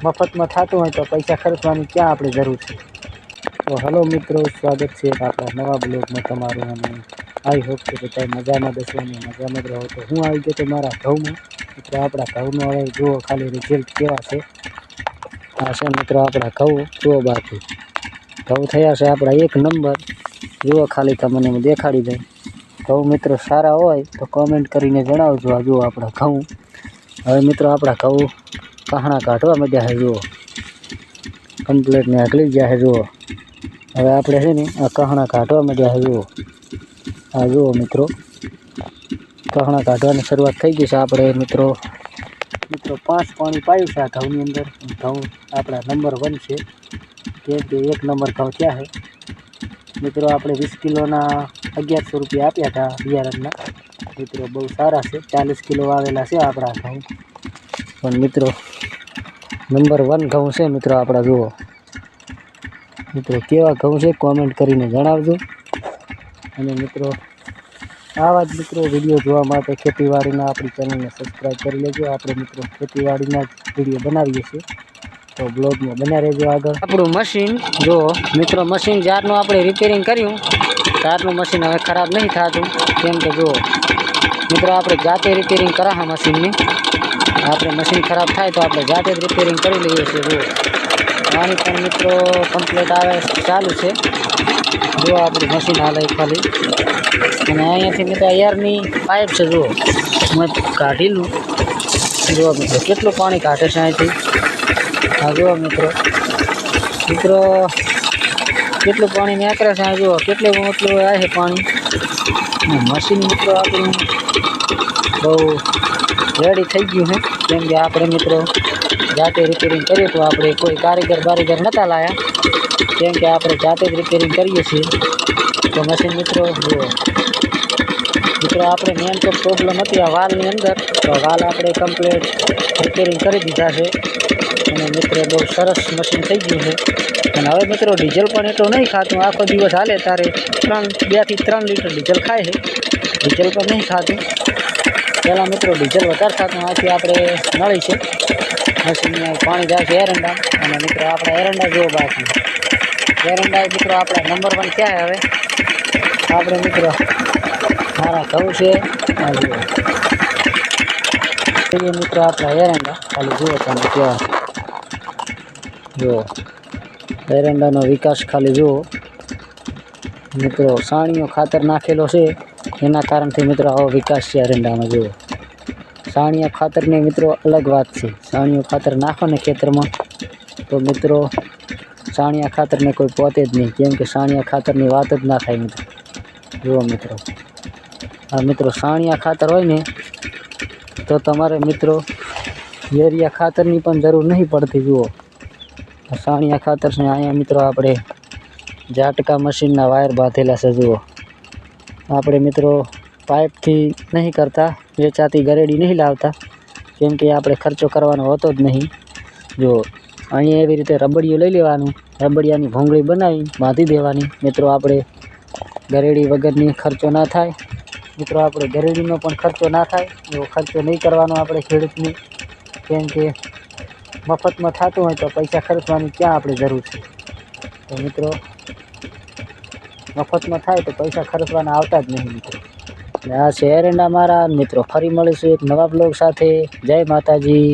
મફતમાં થતું હોય તો પૈસા ખર્ચવાની ક્યાં આપણે જરૂર છે। તો હલો મિત્રો, સ્વાગત છે આપણા નવા બ્લોગમાં તમારું। અને આઈ હોપ કે બધા મજામાં દશો અને મજામાં જ રહો। તો હું આવી ગયો તો મારા ઘઉંમાં મિત્રો। આપણા ઘઉંનો હવે જુઓ ખાલી રિઝલ્ટ કેવા છે। આ છે મિત્રો આપણા ઘઉં, જુઓ બાકી ઘઉં થયા છે આપણા 1 નંબર। જુઓ ખાલી તમને હું દેખાડી દઉં। ઘઉં મિત્રો સારા હોય તો કોમેન્ટ કરીને જણાવજો। આ જુઓ આપણા ઘઉં। હવે મિત્રો આપણા ઘઉં કહણા કાઢવા માંડ્યા છે। જુઓ કમ્પ્લીટ ને આગળી ગયા છે। જુઓ હવે આપણે છે ને આ કહણા કાઢવા માંડ્યા છે। જુઓ આ જુઓ મિત્રો કહણા કાઢવાની શરૂઆત થઈ ગઈ છે। આપણે મિત્રો 5 પાણી પાયું છે આ ઘઉંની અંદર। ઘઉં આપણા નંબર 1 છે, કેમ કે 1 નંબર ઘઉં થયા છે મિત્રો। આપણે 20 કિલોના 1100 રૂપિયા આપ્યા હતા બિયારણના મિત્રો। બહુ સારા છે, 40 કિલો આવેલા છે આપણા ઘઉં। પણ મિત્રો નંબર 1 ઘઉં છે મિત્રો આપણા। જુઓ મિત્રો કેવા ઘઉં છે કોમેન્ટ કરીને જણાવજો। અને મિત્રો આવા જ મિત્રો વિડીયો જોવા માટે ખેતીવાડીના આપણી ચેનલને સબસ્ક્રાઈબ કરી લેજો। આપણે મિત્રો ખેતીવાડીના જ વિડીયો બનાવીએ છીએ, તો બ્લોગમાં બન્યા રહેજો આગળ। આપણું મશીન જુઓ મિત્રો, મશીન જ્યારનું આપણે રિપેરિંગ કર્યું ત્યારનું મશીન હવે ખરાબ નહીં થતું, કેમ કે જુઓ મિત્રો આપણે જાતે રિપેરિંગ કરાહા મશીનની। આપણે મશીન ખરાબ થાય તો આપણે જાતે જ રિપેરિંગ કરી લઈએ છીએ। જુઓ પાણી પણ મિત્રો કમ્પ્લીટ આવે ચાલુ છે। જુઓ આપણું મશીન હાલે ખાલી। અને અહીંયાથી મિત્રો એરની પાઇપ છે, જુઓ મેં કાઢેલું। જુઓ મિત્રો કેટલું પાણી કાઢે છે અહીંથી। હા જુઓ મિત્રો કેટલું પાણી નીકળે છે। આ જુઓ કેટલું મોટલું આવે છે પાણી। મશીન મિત્રો આપણું બહુ રેડી થઈ ગયું છે, કેમ કે આપણે મિત્રો જાતે રિપેરિંગ કરીએ તો આપણે કોઈ કારીગર નહોતા લાયા, કેમ કે આપણે જાતે જ રિપેરિંગ કરીએ છીએ। તો મશીન મિત્રો જુઓ આપણે મેન તો પ્રોબ્લેમ હતી આ વાલની અંદર, તો વાલ આપણે કમ્પ્લીટ રિપેરિંગ કરી દીધા છે। અને મિત્રો બહુ સરસ મશીન થઈ ગયું છે। અને હવે મિત્રો ડીઝલ પણ એટલું નહીં ખાતું। આખો દિવસ હાલે ત્યારે 2 થી 3 લીટર ડીઝલ ખાય છે। ડીઝલ પણ નહીં ખાતું। પહેલાં મિત્રો ડીઝલ વધારે થતું। આથી આપણે નળી છે મશીનમાં પાણી જાય છે એરંડા। અને મિત્રો આપણા એરંડા જુઓ બાકી એરંડા મિત્રો આપણા નંબર 1 ક્યાં છે હવે આપણે મિત્રો મારા ઘઉં છે। આ જુઓ મિત્રો આપણા એરંડા ખાલી જુઓ તમે કેવા જુઓ એરંડાનો વિકાસ ખાલી જુઓ મિત્રો। સાણીઓ ખાતર નાખેલો છે એના કારણથી મિત્રો આવો વિકાસ છે એરંડામાં। જુઓ સાણિયા ખાતરની મિત્રો અલગ વાત છે। સાણિયું ખાતર નાખો ને ખેતરમાં તો મિત્રો સાણિયા ખાતરને કોઈ પોતે જ નહીં, કેમ કે સાણિયા ખાતરની વાત જ ના થાય મિત્રો। જુઓ મિત્રો આ મિત્રો સાણિયા ખાતર હોય ને તો તમારે મિત્રો યુરિયા ખાતરની પણ જરૂર નહીં પડતી। જુઓ સાણિયા ખાતર છે। અહીંયા મિત્રો આપણે ઝાટકા મશીનના વાયર બાંધેલા છે। જુઓ આપણે મિત્રો પાઇપથી નહીં કરતા, વેચાતી ગરેડી નહીં લાવતા, કેમ કે આપણે ખર્ચો કરવાનો હોતો જ નહીં। જુઓ અહીંયા એવી રીતે રબડિયું લઈ લેવાનું, રબડિયાની ભોંગળી બનાવી બાંધી દેવાની મિત્રો। આપણે ગરેડી વગરની ખર્ચો ના થાય મિત્રો। આપણે ગરેડીનો પણ ખર્ચો ના થાય એવો ખર્ચો નહીં કરવાનો આપણે ખેડૂતની, કેમ કે મફતમાં થતું હોય તો પૈસા ખર્ચવાની ક્યાં આપણે જરૂર છે। તો મિત્રો મફતમાં થાય તો પૈસા ખર્ચવાના આવતા જ નહીં મિત્રો। એટલે આ છે એરંડા મારા મિત્રો। ફરી મળીશું એક નવા બ્લોગ સાથે। જય માતાજી।